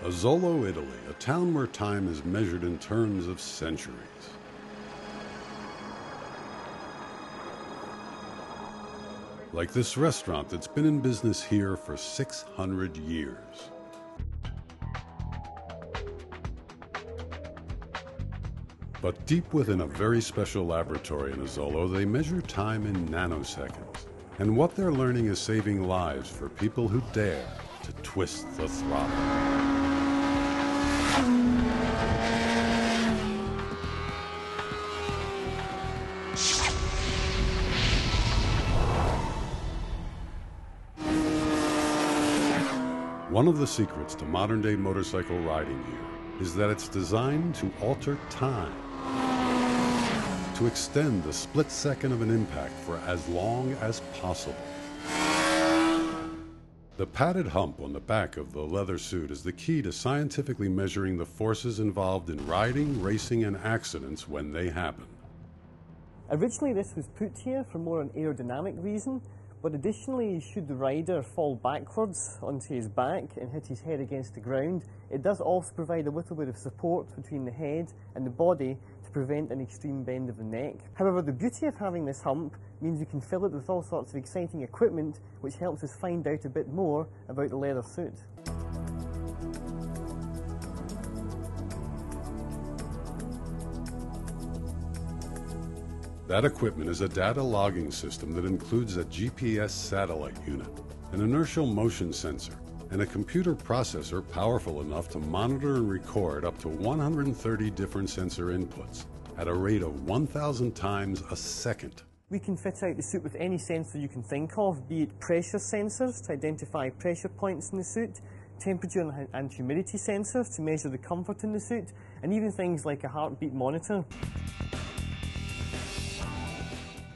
Asolo, Italy, a town where time is measured in terms of centuries. Like this restaurant that's been in business here for 600 years. But deep within a very special laboratory in Asolo, they measure time in nanoseconds. And what they're learning is saving lives for people who dare to twist the throttle. One of the secrets to modern-day motorcycle riding gear is that it's designed to alter time, to extend the split second of an impact for as long as possible. The padded hump on the back of the leather suit is the key to scientifically measuring the forces involved in riding, racing, and accidents when they happen. Originally this was put here for more an aerodynamic reason, but additionally, should the rider fall backwards onto his back and hit his head against the ground, it does also provide a little bit of support between the head and the body to prevent an extreme bend of the neck. However, the beauty of having this hump means we can fill it with all sorts of exciting equipment which helps us find out a bit more about the leather suit. That equipment is a data logging system that includes a GPS satellite unit, an inertial motion sensor, and a computer processor powerful enough to monitor and record up to 130 different sensor inputs at a rate of 1,000 times a second. We can fit out the suit with any sensor you can think of, be it pressure sensors to identify pressure points in the suit, temperature and humidity sensors to measure the comfort in the suit, and even things like a heartbeat monitor.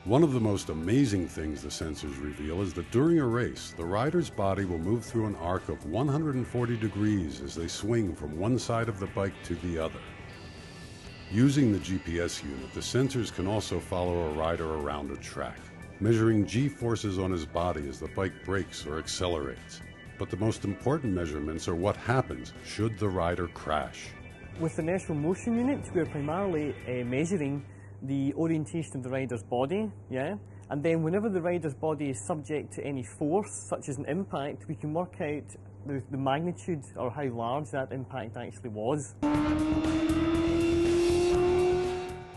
One of the most amazing things the sensors reveal is that during a race, the rider's body will move through an arc of 140 degrees as they swing from one side of the bike to the other. Using the GPS unit, the sensors can also follow a rider around a track, measuring G-forces on his body as the bike brakes or accelerates. But the most important measurements are what happens should the rider crash. With the inertial motion unit, we're primarily measuring the orientation of the rider's body, and then whenever the rider's body is subject to any force, such as an impact, we can work out the magnitude or how large that impact actually was.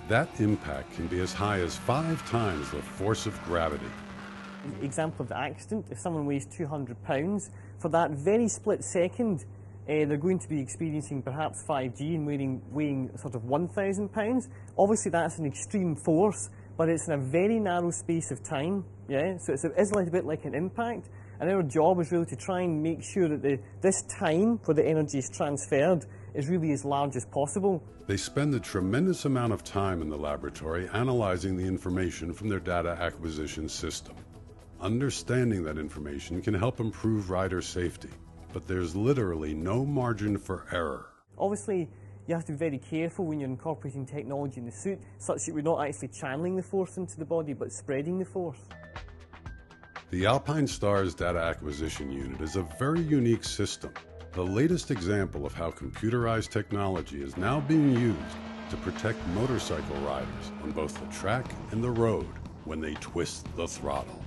That impact can be as high as 5 times the force of gravity. Example of the accident, if someone weighs 200 pounds, for that very split second, they're going to be experiencing perhaps 5G and weighing sort of 1,000 pounds. Obviously that's an extreme force, but it's in a very narrow space of time, so it's a little bit like an impact, and our job is really to try and make sure that this time where the energy is transferred is really as large as possible. They spend a tremendous amount of time in the laboratory analyzing the information from their data acquisition system. Understanding that information can help improve rider safety, but there's literally no margin for error. Obviously, you have to be very careful when you're incorporating technology in the suit, such that we're not actually channeling the force into the body, but spreading the force. The Alpinestars data acquisition unit is a very unique system, the latest example of how computerized technology is now being used to protect motorcycle riders on both the track and the road when they twist the throttle.